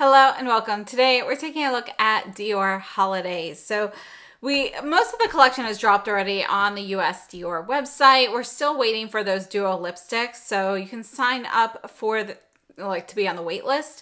Hello and welcome. Today we're taking a look at Dior holidays. So most of the collection has dropped already on the US Dior website. We're still waiting for those duo lipsticks, so you can sign up for to be on the wait list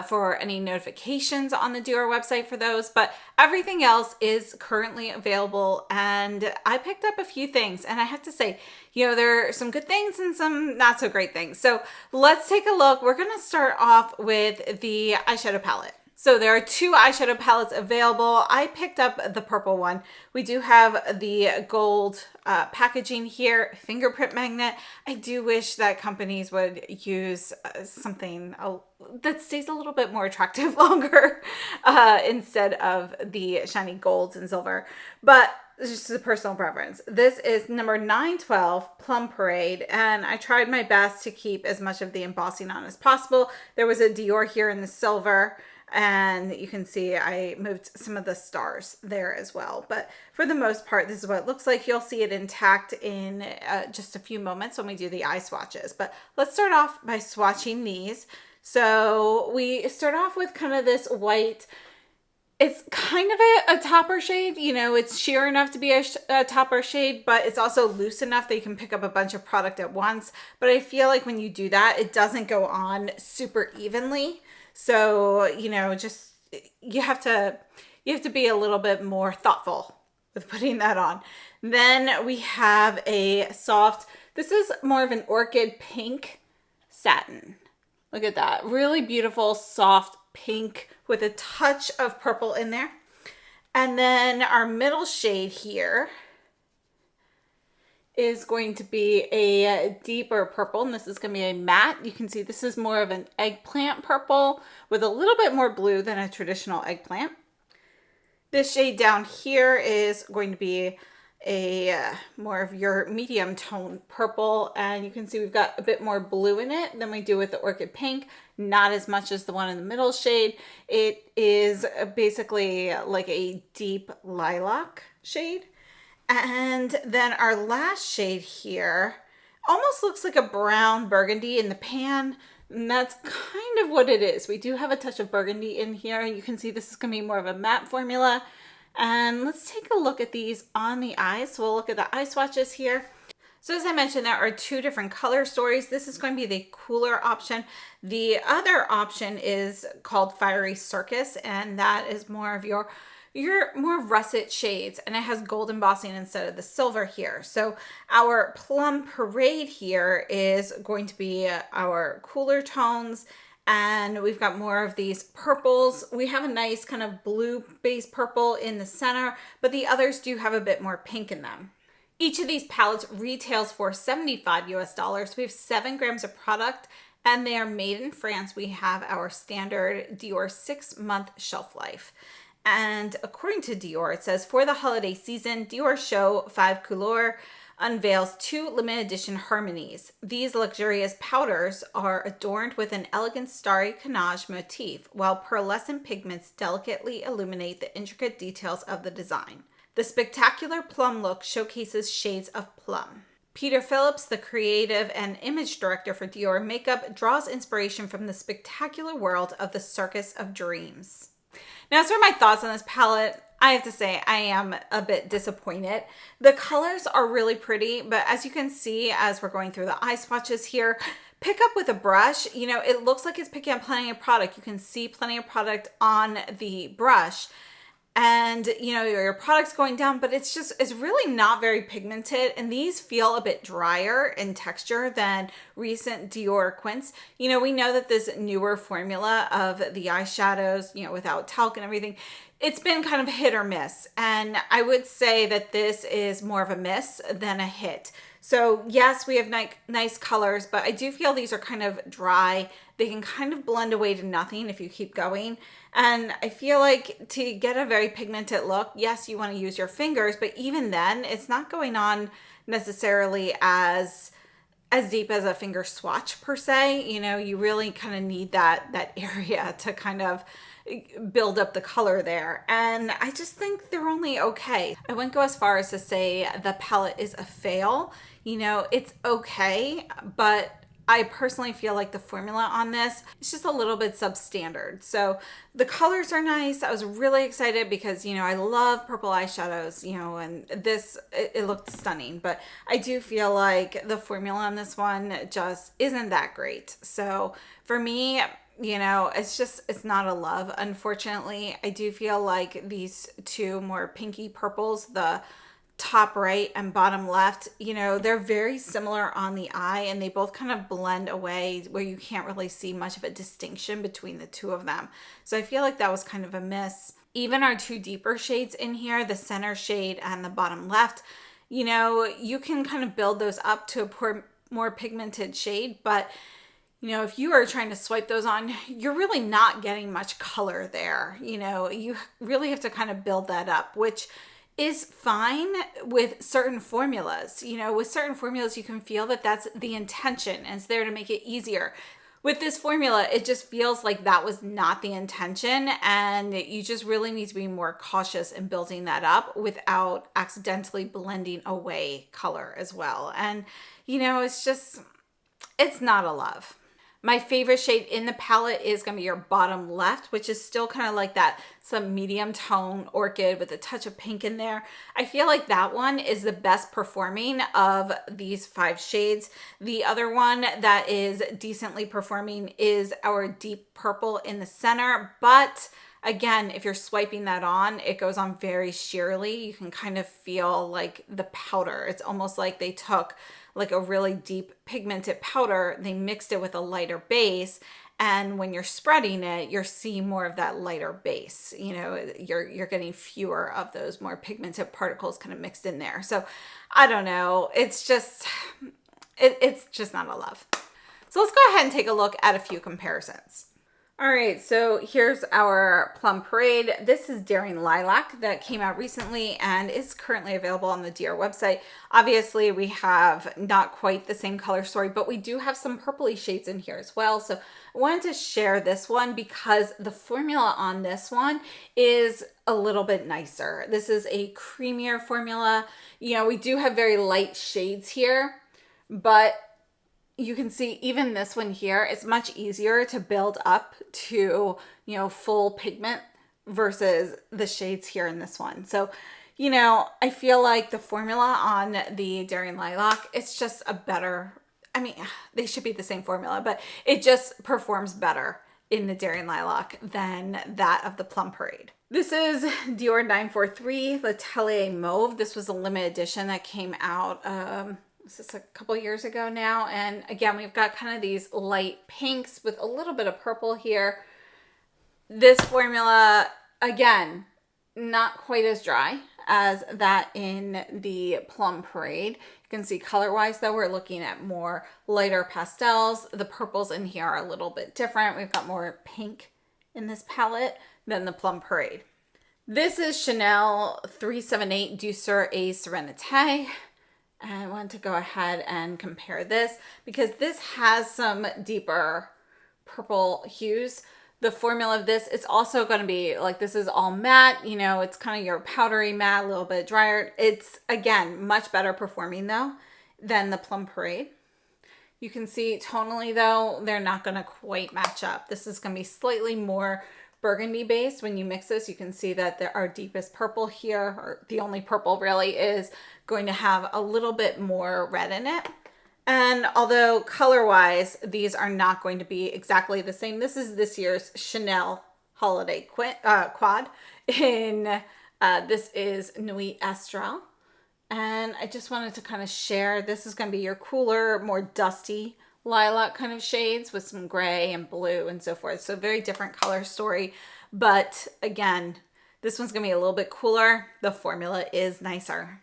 for any notifications on the Dior website for those, but everything else is currently available. And I picked up a few things, and I have to say, there are some good things and some not so great things. So let's take a look. We're going to start off with the eyeshadow palette. So there are two eyeshadow palettes available. I picked up the purple one. We do have the gold packaging here, fingerprint magnet. I do wish that companies would use something that stays a little bit more attractive longer instead of the shiny golds and silver. But it's just a personal preference. This is number 912 Plum Parade, and I tried my best to keep as much of the embossing on as possible. There was a Dior here in the silver, and you can see I moved some of the stars there as well. But for the most part, this is what it looks like. You'll see it intact in just a few moments when we do the eye swatches. But let's start off by swatching these. So we start off with kind of this white. It's kind of a topper shade. It's sheer enough to be a topper shade, but it's also loose enough that you can pick up a bunch of product at once. But I feel like when you do that, it doesn't go on super evenly. So, just you have to be a little bit more thoughtful with putting that on. Then we have a soft, this is more of an orchid pink satin. Look at that. Really beautiful, soft pink with a touch of purple in there. And then our middle shade here is going to be a deeper purple, and this is going to be a matte. You can see this is more of an eggplant purple with a little bit more blue than a traditional eggplant. This shade down here is going to be a more of your medium tone purple, and you can see we've got a bit more blue in it than we do with the orchid pink, not as much as the one in the middle shade. It is basically like a deep lilac shade. And then our last shade here almost looks like a brown burgundy in the pan. And that's kind of what it is. We do have a touch of burgundy in here. You can see this is going to be more of a matte formula. And let's take a look at these on the eyes. So we'll look at the eye swatches here. So as I mentioned, there are two different color stories. This is going to be the cooler option. The other option is called Fiery Circus, and that is more of your more russet shades, and it has gold embossing instead of the silver here. So our Plum Parade here is going to be our cooler tones, and we've got more of these purples. We have a nice kind of blue base purple in the center, but the others do have a bit more pink in them. Each of these palettes retails for $75 US. We have 7 grams of product, and they are made in France. We have our standard Dior 6-month shelf life. And according to Dior, it says, for the holiday season, Dior Show 5 Couleurs unveils 2 limited edition harmonies. These luxurious powders are adorned with an elegant starry canage motif, while pearlescent pigments delicately illuminate the intricate details of the design. The spectacular plum look showcases shades of plum. Peter Phillips, the creative and image director for Dior Makeup, draws inspiration from the spectacular world of the Circus of Dreams. Now, as for my thoughts on this palette, I have to say I am a bit disappointed. The colors are really pretty, but as you can see as we're going through the eye swatches here, pick up with a brush. It looks like it's picking up plenty of product. You can see plenty of product on the brush. And, your product's going down, but it's really not very pigmented. And these feel a bit drier in texture than recent Dior Quints. We know that this newer formula of the eyeshadows, without talc and everything, it's been kind of hit or miss. And I would say that this is more of a miss than a hit. So yes, we have nice colors, but I do feel these are kind of dry. They can kind of blend away to nothing if you keep going. And I feel like to get a very pigmented look, yes, you want to use your fingers, but even then, it's not going on necessarily as deep as a finger swatch per se. You really kind of need that area to kind of build up the color there. And I just think they're only okay. I wouldn't go as far as to say the palette is a fail. It's okay, but I personally feel like the formula on this is just a little bit substandard. So the colors are nice. I was really excited because, you know, I love purple eyeshadows, you know, and this, it looked stunning. But I do feel like the formula on this one just isn't that great. So for me, you know, it's not a love, unfortunately. I do feel like these two more pinky purples, the top right and bottom left, you know, they're very similar on the eye and they both kind of blend away where you can't really see much of a distinction between the two of them. So I feel like that was kind of a miss. Even our two deeper shades in here, the center shade and the bottom left, you know, you can kind of build those up to a more pigmented shade, but you know, if you are trying to swipe those on, you're really not getting much color there. You know, you really have to kind of build that up, which is fine with certain formulas. You know, with certain formulas, you can feel that that's the intention and it's there to make it easier. With this formula, it just feels like that was not the intention, and you just really need to be more cautious in building that up without accidentally blending away color as well. And, you know, it's not a love. My favorite shade in the palette is going to be your bottom left, which is still kind of like that some medium tone orchid with a touch of pink in there. I feel like that one is the best performing of these 5 shades. The other one that is decently performing is our deep purple in the center, but again, if you're swiping that on, it goes on very sheerly. You can kind of feel like the powder. It's almost like they took like a really deep pigmented powder, they mixed it with a lighter base, and when you're spreading it, you're seeing more of that lighter base. You know, you're getting fewer of those more pigmented particles kind of mixed in there. So I don't know, it's just not a love. So let's go ahead and take a look at a few comparisons. All right, so here's our Plum Parade. This is Daring Lilac that came out recently and is currently available on the Dior website. Obviously, we have not quite the same color story, but we do have some purpley shades in here as well. So I wanted to share this one because the formula on this one is a little bit nicer. This is a creamier formula. You know, we do have very light shades here, but you can see even this one here, it's much easier to build up to, you know, full pigment versus the shades here in this one. So, you know, I feel like the formula on the Daring Lilac, it's just a better, I mean, they should be the same formula, but it just performs better in the Daring Lilac than that of the Plum Parade. This is Dior 943 L'Atelier Mauve. This was a limited edition that came out, this is a couple years ago now. And again, we've got kind of these light pinks with a little bit of purple here. This formula, again, not quite as dry as that in the Plum Parade. You can see color-wise, though, we're looking at more lighter pastels. The purples in here are a little bit different. We've got more pink in this palette than the Plum Parade. This is Chanel 378 Douceur et Serenité. I want to go ahead and compare this because this has some deeper purple hues. The formula of this, it's also going to be like, this is all matte, you know, it's kind of your powdery matte, a little bit drier. It's, again, much better performing though than the Plum Parade. You can see tonally though, they're not going to quite match up. This is going to be slightly more burgundy based. When you mix this, you can see that our deepest purple here, or the only purple really, is going to have a little bit more red in it. And although color-wise, these are not going to be exactly the same. This is this year's Chanel Holiday Quad. This is Nuit Astral. And I just wanted to kind of share, this is going to be your cooler, more dusty lilac kind of shades with some gray and blue and so forth. So very different color story. But again, this one's going to be a little bit cooler. The formula is nicer.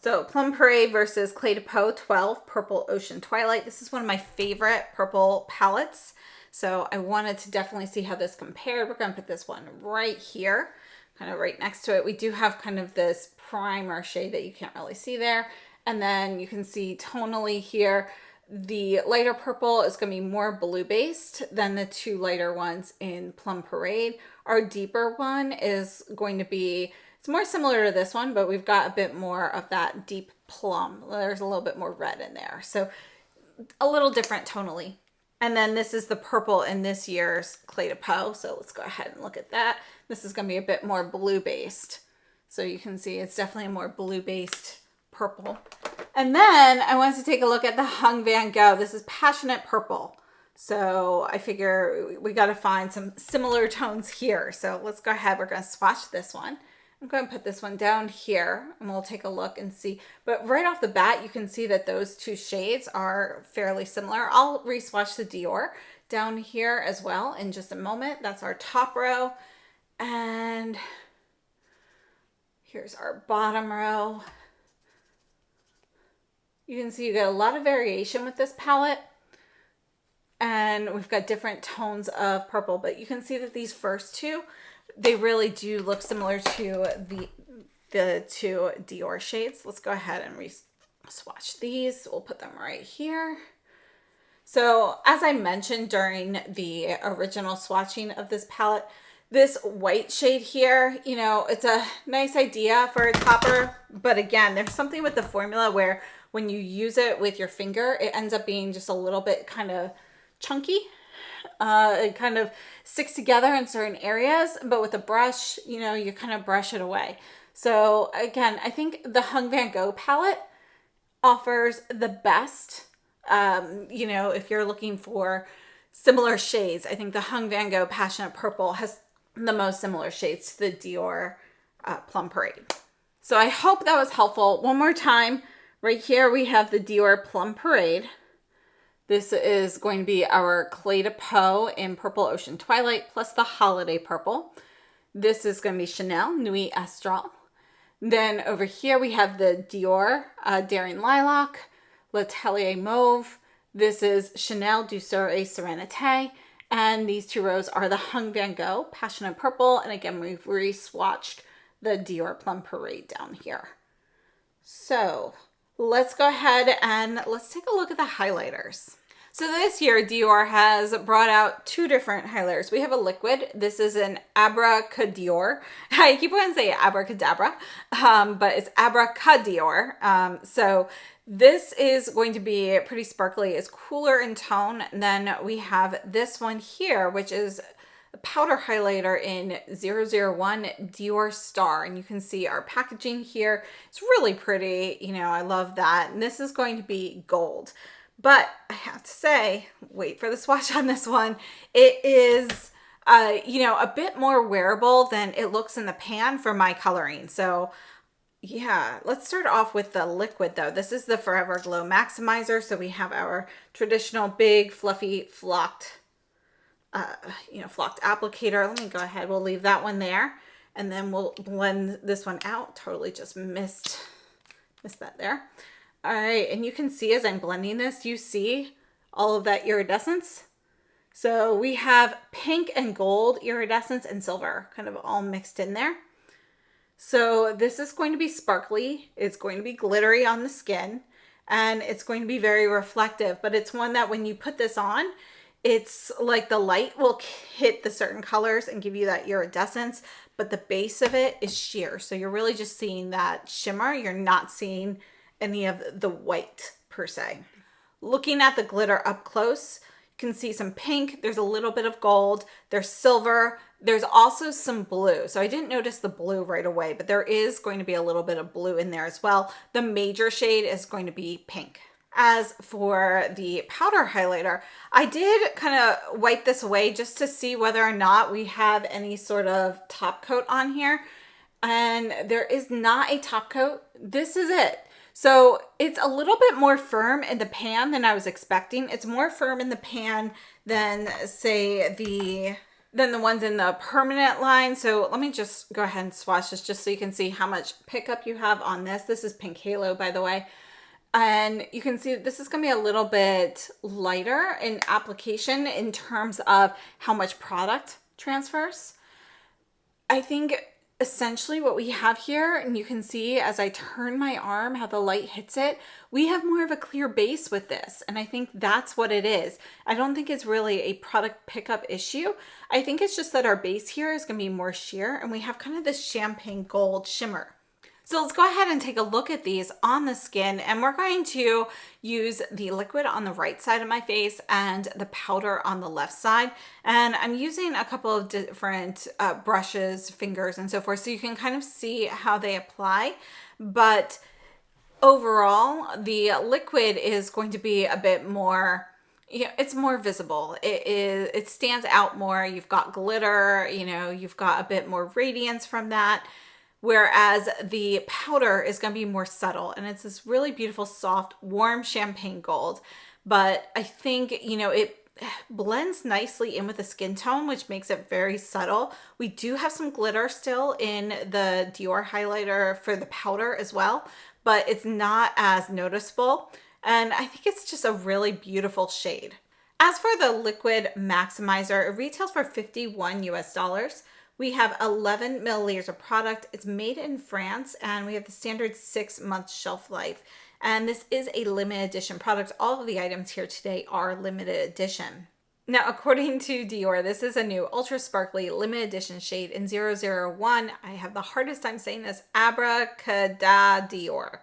So Plum Parade versus Cle de Peau 12 Purple Ocean Twilight. This is one of my favorite purple palettes. So I wanted to definitely see how this compared. We're going to put this one right here, kind of right next to it. We do have kind of this primer shade that you can't really see there. And then you can see tonally here, the lighter purple is going to be more blue based than the two lighter ones in Plum Parade. Our deeper one is going to be, it's more similar to this one, but we've got a bit more of that deep plum. There's a little bit more red in there. So a little different tonally. And then this is the purple in this year's Cle de Peau. So let's go ahead and look at that. This is going to be a bit more blue based. So you can see it's definitely a more blue based purple. And then I wanted to take a look at the Hung Van Gogh. This is Passionate Purple. So I figure we got to find some similar tones here. So let's go ahead. We're going to swatch this one. I'm going to put this one down here and we'll take a look and see. But right off the bat, you can see that those two shades are fairly similar. I'll re-swatch the Dior down here as well in just a moment. That's our top row. And here's our bottom row. You can see you get a lot of variation with this palette. And we've got different tones of purple, but you can see that these first two, they really do look similar to the two Dior shades. Let's go ahead and re-swatch these. We'll put them right here. So as I mentioned during the original swatching of this palette, this white shade here, you know, it's a nice idea for a topper, but again, there's something with the formula where when you use it with your finger, it ends up being just a little bit kind of chunky. It kind of sticks together in certain areas, but with a brush, you know, you kind of brush it away. So again, I think the Hung Van Gogh palette offers the best. You know, if you're looking for similar shades, I think the Hung Van Gogh Passionate Purple has the most similar shades to the Dior Plum Parade. So I hope that was helpful. One more time, right here we have the Dior Plum Parade. This is going to be our Cle de Peau in Purple Ocean Twilight plus the Holiday Purple. This is going to be Chanel Nuit Astral. Then over here we have the Dior Daring Lilac, L'Atelier Mauve. This is Chanel Douceur et Serenité. And these two rows are the Hung Van Gogh Passionate Purple. And again, we've re-swatched the Dior Plum Parade down here. So let's go ahead and let's take a look at the highlighters. So this year, Dior has brought out two different highlighters. We have a liquid. This is an Abracadadior. I keep wanting to say abracadabra, but it's Abracadadior. So this is going to be pretty sparkly. It's cooler in tone. And then we have this one here, which is a powder highlighter in 001 Dior Star. And you can see our packaging here. It's really pretty. You know, I love that. And this is going to be gold. But I have to say, wait for the swatch on this one. It is, you know, a bit more wearable than it looks in the pan for my coloring. So yeah, let's start off with the liquid though. This is the Forever Glow Maximizer. So we have our traditional big fluffy flocked, you know, flocked applicator. Let me go ahead. We'll leave that one there. And then we'll blend this one out. Totally just missed that there. All right, and you can see as I'm blending this, you see all of that iridescence. So we have pink and gold iridescence and silver kind of all mixed in there. So this is going to be sparkly. It's going to be glittery on the skin and it's going to be very reflective, but it's one that when you put this on, it's like the light will hit the certain colors and give you that iridescence, but the base of it is sheer. So you're really just seeing that shimmer. You're not seeing any of the white per se. Looking at the glitter up close, you can see some pink, there's a little bit of gold, there's silver, there's also some blue. So I didn't notice the blue right away, but there is going to be a little bit of blue in there as well. The major shade is going to be pink. As for the powder highlighter, I did kind of wipe this away just to see whether or not we have any sort of top coat on here. And there is not a top coat. This is it. So it's a little bit more firm in the pan than I was expecting. It's more firm in the pan than say the ones in the permanent line. So let me just go ahead and swatch this just so you can see how much pickup you have on this. This is Pink Halo, by the way. And you can see this is going to be a little bit lighter in application in terms of how much product transfers. I think essentially what we have here, and you can see as I turn my arm how the light hits it, we have more of a clear base with this. And I think that's what it is. I don't think it's really a product pickup issue. I think it's just that our base here is going to be more sheer and we have kind of this champagne gold shimmer. So let's go ahead and take a look at these on the skin, and we're going to use the liquid on the right side of my face and the powder on the left side. And I'm using a couple of different brushes, fingers, and so forth, so you can kind of see how they apply. But overall, the liquid is going to be a bit more, it's more visible. It stands out more. You've got glitter, you've got a bit more radiance from that. Whereas the powder is going to be more subtle, and it's this really beautiful, soft, warm champagne gold. But I think, it blends nicely in with the skin tone, which makes it very subtle. We do have some glitter still in the Dior highlighter for the powder as well, but it's not as noticeable. And I think it's just a really beautiful shade. As for the liquid maximizer, it retails for $51 US. We have 11 milliliters of product. It's made in France, and we have the standard 6-month shelf life. And this is a limited edition product. All of the items here today are limited edition. Now, according to Dior, this is a new ultra sparkly limited edition shade in 001. I have the hardest time saying this, Abracadadior.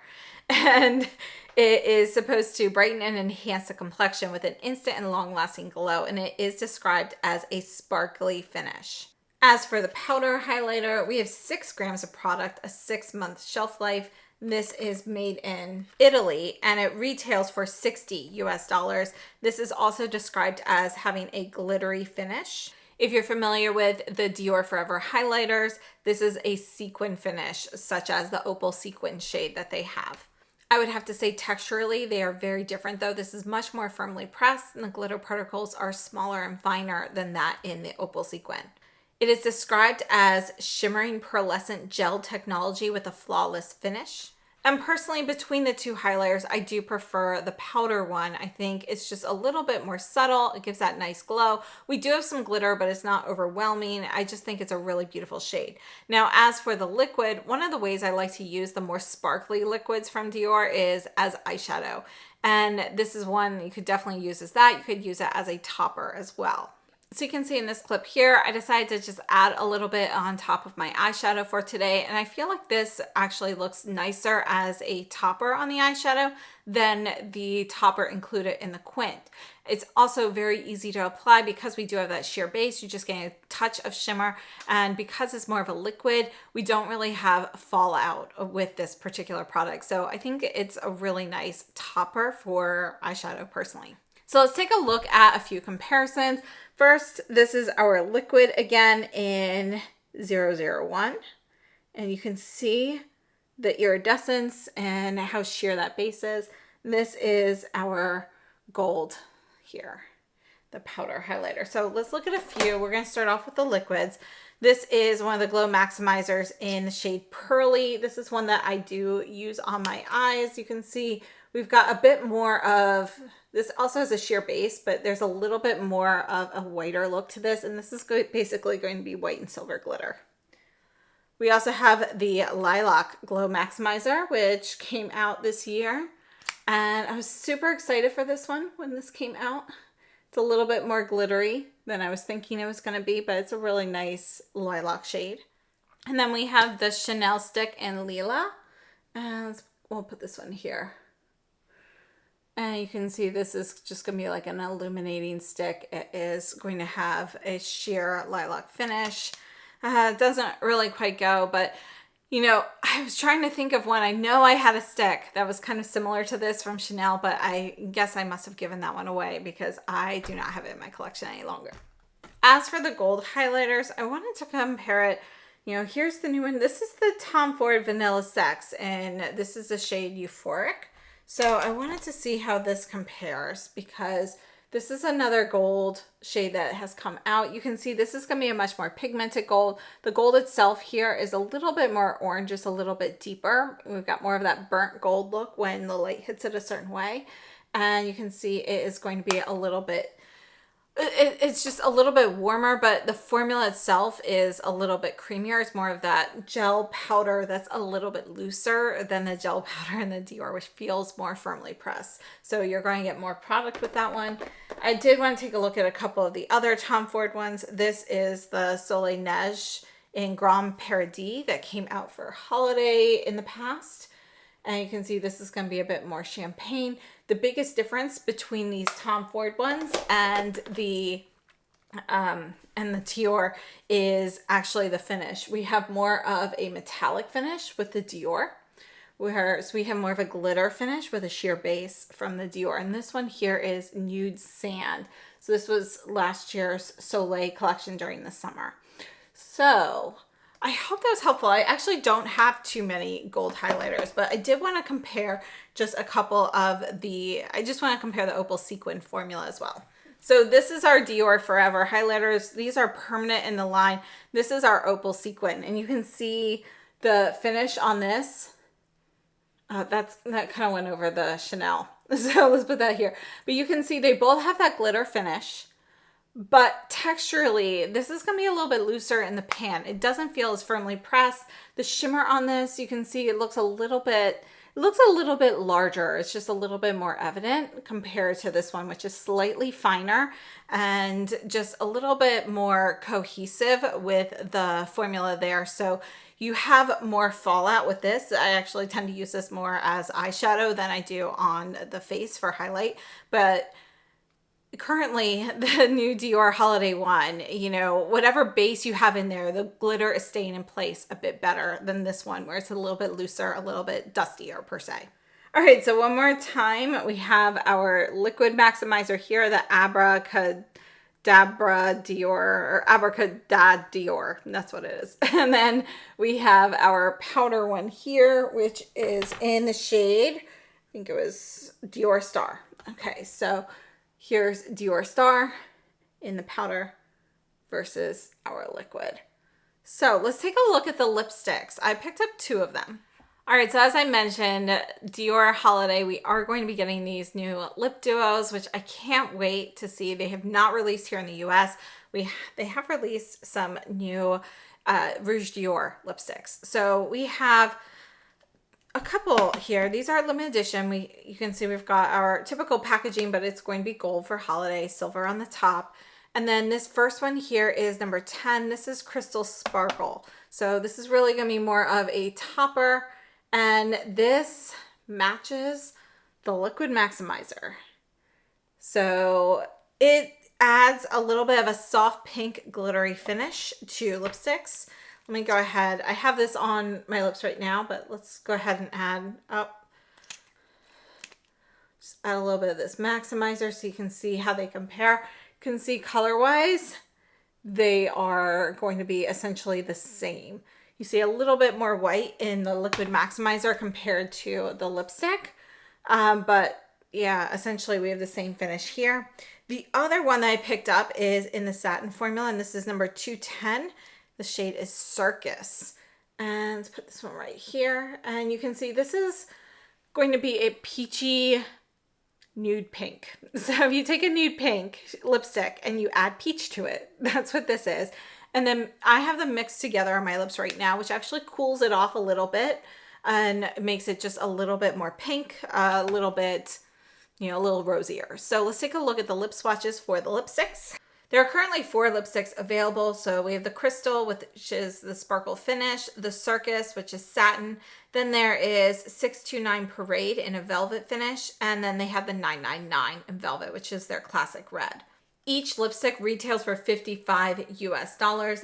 And it is supposed to brighten and enhance the complexion with an instant and long-lasting glow, and it is described as a sparkly finish. As for the powder highlighter, we have 6 grams of product, a 6-month shelf life. This is made in Italy, and it retails for $60 US. This is also described as having a glittery finish. If you're familiar with the Dior Forever highlighters, this is a sequin finish, such as the opal sequin shade that they have. I would have to say texturally, they are very different though. This is much more firmly pressed, and the glitter particles are smaller and finer than that in the opal sequin. It is described as shimmering pearlescent gel technology with a flawless finish. And personally, between the two highlighters, I do prefer the powder one. I think it's just a little bit more subtle. It gives that nice glow. We do have some glitter, but it's not overwhelming. I just think it's a really beautiful shade. Now, as for the liquid, one of the ways I like to use the more sparkly liquids from Dior is as eyeshadow. And this is one you could definitely use as that. You could use it as a topper as well. So you can see in this clip here, I decided to just add a little bit on top of my eyeshadow for today. And I feel like this actually looks nicer as a topper on the eyeshadow than the topper included in the quint. It's also very easy to apply because we do have that sheer base. You just get a touch of shimmer. And because it's more of a liquid, we don't really have fallout with this particular product. So I think it's a really nice topper for eyeshadow personally. So let's take a look at a few comparisons. First, this is our liquid again in 001. And you can see the iridescence and how sheer that base is. This is our gold here, the powder highlighter. So let's look at a few. We're going to start off with the liquids. This is one of the Glow Maximizers in the shade Pearly. This is one that I do use on my eyes. You can see we've got a bit more of, this also has a sheer base, but there's a little bit more of a whiter look to this. And this is basically going to be white and silver glitter. We also have the Lilac Glow Maximizer, which came out this year. And I was super excited for this one when this came out. It's a little bit more glittery than I was thinking it was going to be, but it's a really nice lilac shade. And then we have the Chanel stick in Lila. And we'll put this one here. And you can see this is just going to be like an illuminating stick. It is going to have a sheer lilac finish. It doesn't really quite go, but you know, I was trying to think of one. I know I had a stick that was kind of similar to this from Chanel, but I guess I must have given that one away because I do not have it in my collection any longer. As for the gold highlighters, I wanted to compare it. You know, here's the new one. This is the Tom Ford Vanilla Sex, and this is the shade Euphoric. So I wanted to see how this compares because this is another gold shade that has come out. You can see this is going to be a much more pigmented gold. The gold itself here is a little bit more orange, just a little bit deeper. We've got more of that burnt gold look when the light hits it a certain way. And you can see it is going to be a little bit, it's just a little bit warmer, but the formula itself is a little bit creamier. It's more of that gel powder that's a little bit looser than the gel powder in the Dior, which feels more firmly pressed. So you're going to get more product with that one. I did want to take a look at a couple of the other Tom Ford ones. This is the Soleil Neige in Grand Paradis that came out for holiday in the past. And you can see this is going to be a bit more champagne. The biggest difference between these Tom Ford ones and the Dior is actually the finish. We have more of a metallic finish with the Dior, whereas we have more of a glitter finish with a sheer base from the Dior. And this one here is nude sand. So this was last year's Soleil collection during the summer. So I hope that was helpful. I actually don't have too many gold highlighters, but I did want to compare just a couple of I just want to compare the Opal Sequin formula as well. So this is our Dior Forever highlighters. These are permanent in the line. This is our Opal Sequin, and you can see the finish on this. That kind of went over the Chanel. So let's put that here. But you can see they both have that glitter finish. But texturally, this is going to be a little bit looser in the pan. It doesn't feel as firmly pressed. The shimmer on this, you can see it looks a little bit larger. It's just a little bit more evident compared to this one, which is slightly finer and just a little bit more cohesive with the formula there. So you have more fallout with this. I actually tend to use this more as eyeshadow than I do on the face for highlight, but currently the new Dior holiday one, you know, whatever base you have in there, the glitter is staying in place a bit better than this one, where it's a little bit looser, a little bit dustier per se. All right, so one more time, we have our liquid maximizer here, the Abracadadior, that's what it is. And then we have our powder one here, which is in the shade, I think it was Dior Star. Okay, so here's Dior Star in the powder versus our liquid. So let's take a look at the lipsticks. I picked up 2 of them. All right, so as I mentioned, Dior Holiday, we are going to be getting these new lip duos, which I can't wait to see. They have not released here in the US. They have released some new Rouge Dior lipsticks. So we have a couple here. These are limited edition. You can see we've got our typical packaging, but it's going to be gold for holiday, silver on the top. And then this first one here is number 10. This is Crystal Sparkle. So this is really going to be more of a topper, and this matches the Liquid Maximizer. So it adds a little bit of a soft pink glittery finish to lipsticks. Let me go ahead. I have this on my lips right now, but let's go ahead and add up. Just add a little bit of this maximizer so you can see how they compare. You can see color-wise, they are going to be essentially the same. You see a little bit more white in the Liquid Maximizer compared to the lipstick. But yeah, essentially we have the same finish here. The other one that I picked up is in the satin formula, and this is number 210. The shade is Circus. And let's put this one right here. And you can see this is going to be a peachy nude pink. So if you take a nude pink lipstick and you add peach to it, that's what this is. And then I have them mixed together on my lips right now, which actually cools it off a little bit and makes it just a little bit more pink, a little bit, you know, a little rosier. So let's take a look at the lip swatches for the lipsticks. There are currently 4 lipsticks available. So we have the Crystal, which is the sparkle finish, the Circus, which is satin. Then there is 629 Parade in a velvet finish. And then they have the 999 in velvet, which is their classic red. Each lipstick retails for $55 US.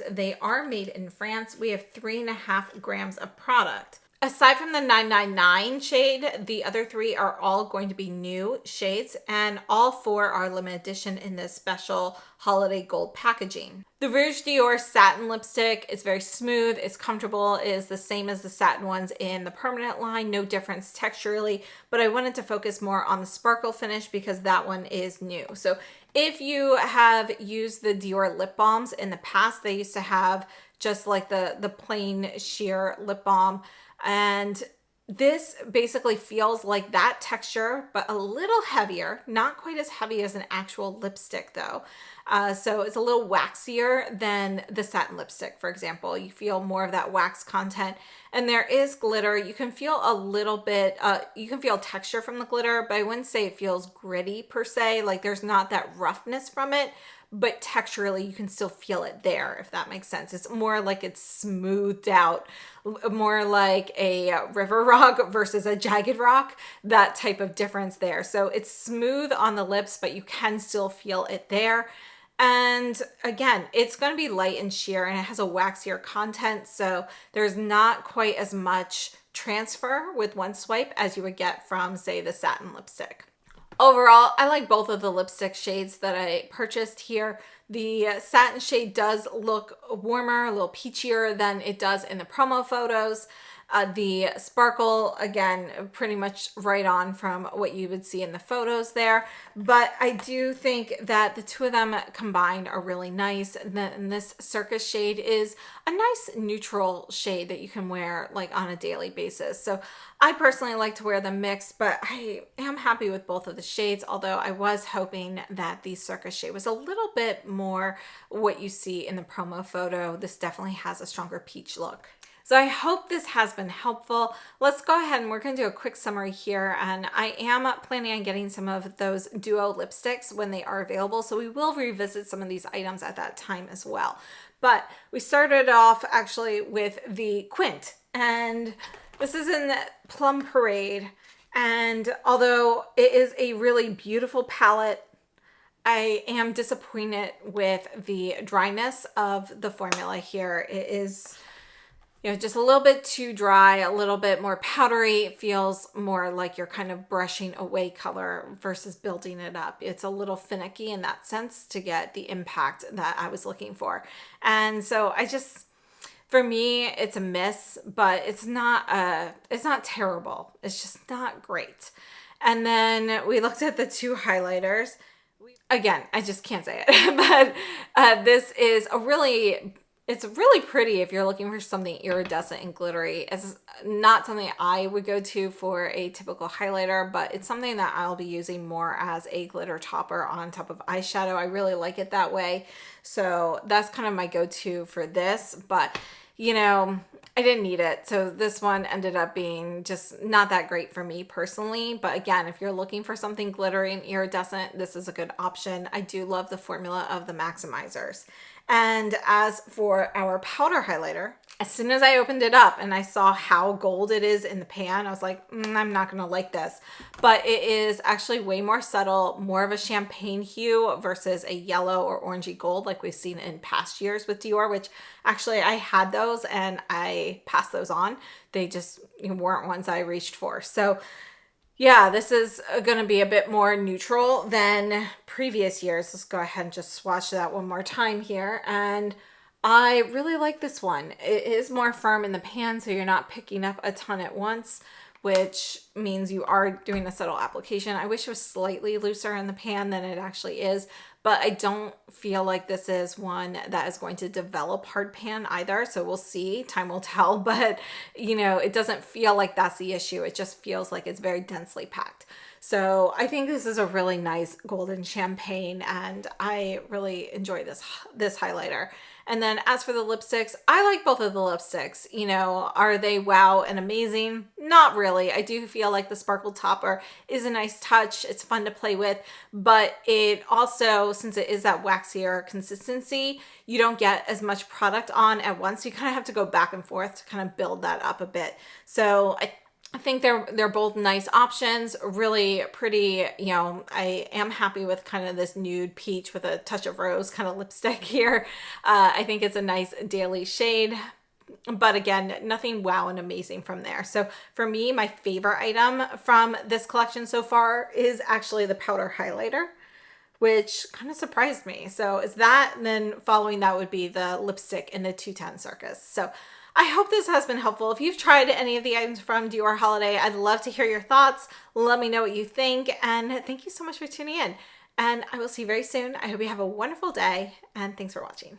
They are made in France. We have 3.5 grams of product. Aside from the 999 shade, the other 3 are all going to be new shades, and all 4 are limited edition in this special holiday gold packaging. The Rouge Dior satin lipstick is very smooth, it's comfortable, it is the same as the satin ones in the permanent line, no difference texturally, but I wanted to focus more on the sparkle finish because that one is new. So if you have used the Dior lip balms in the past, they used to have just like the plain sheer lip balm. And this basically feels like that texture, but a little heavier, not quite as heavy as an actual lipstick though. So it's a little waxier than the satin lipstick, for example. You feel more of that wax content, and there is glitter. You can feel a little bit, you can feel texture from the glitter, but I wouldn't say it feels gritty per se. Like there's not that roughness from it, but texturally you can still feel it there, if that makes sense. It's more like it's smoothed out, more like a river rock versus a jagged rock, that type of difference there. So it's smooth on the lips, but you can still feel it there. And again, it's going to be light and sheer, and it has a waxier content, so there's not quite as much transfer with one swipe as you would get from, say, the satin lipstick. Overall, I like both of the lipstick shades that I purchased here. The satin shade does look warmer, a little peachier than it does in the promo photos. The sparkle, again, pretty much right on from what you would see in the photos there. But I do think that the two of them combined are really nice. And this Circus shade is a nice neutral shade that you can wear like on a daily basis. So I personally like to wear them mixed, but I am happy with both of the shades, although I was hoping that the Circus shade was a little bit more what you see in the promo photo. This definitely has a stronger peach look. So I hope this has been helpful. Let's go ahead and we're going to do a quick summary here. And I am planning on getting some of those duo lipsticks when they are available. So we will revisit some of these items at that time as well. But we started off actually with the Quint. And this is in Plum Parade. And although it is a really beautiful palette, I am disappointed with the dryness of the formula here. It is, just a little bit too dry, a little bit more powdery. It feels more like you're kind of brushing away color versus building it up. It's a little finicky in that sense to get the impact that I was looking for. And so for me, it's a miss, but it's not terrible. It's just not great. And then we looked at the two highlighters. Again, I just can't say it, but this is it's really pretty if you're looking for something iridescent and glittery. It's not something I would go to for a typical highlighter, but it's something that I'll be using more as a glitter topper on top of eyeshadow. I really like it that way. So that's kind of my go-to for this, but I didn't need it. So this one ended up being just not that great for me personally. But again, if you're looking for something glittery and iridescent, this is a good option. I do love the formula of the maximizers. And as for our powder highlighter, as soon as I opened it up and I saw how gold it is in the pan, I was like, I'm not going to like this. But it is actually way more subtle, more of a champagne hue versus a yellow or orangey gold like we've seen in past years with Dior, which actually I had those and I passed those on. They just weren't ones I reached for. So yeah, this is going to be a bit more neutral than previous years. Let's go ahead and just swatch that one more time here. And I really like this one. It is more firm in the pan, so you're not picking up a ton at once, which means you are doing a subtle application. I wish it was slightly looser in the pan than it actually is, but I don't feel like this is one that is going to develop hard pan either. So we'll see, time will tell, but it doesn't feel like that's the issue. It just feels like it's very densely packed. So I think this is a really nice golden champagne and I really enjoy this highlighter. And then as for the lipsticks, I like both of the lipsticks. Are they wow and amazing? Not really. I do feel like the sparkle topper is a nice touch. It's fun to play with, but it also, since it is that waxier consistency, you don't get as much product on at once. You kind of have to go back and forth to kind of build that up a bit. So I think they're both nice options, really pretty. I am happy with kind of this nude peach with a touch of rose kind of lipstick here. I think it's a nice daily shade, but again, nothing wow and amazing from there. So for me, my favorite item from this collection so far is actually the powder highlighter, which kind of surprised me. So it's that, and then following that would be the lipstick in the 210 Circus. So I hope this has been helpful. If you've tried any of the items from Dior Holiday, I'd love to hear your thoughts. Let me know what you think. And thank you so much for tuning in. And I will see you very soon. I hope you have a wonderful day. And thanks for watching.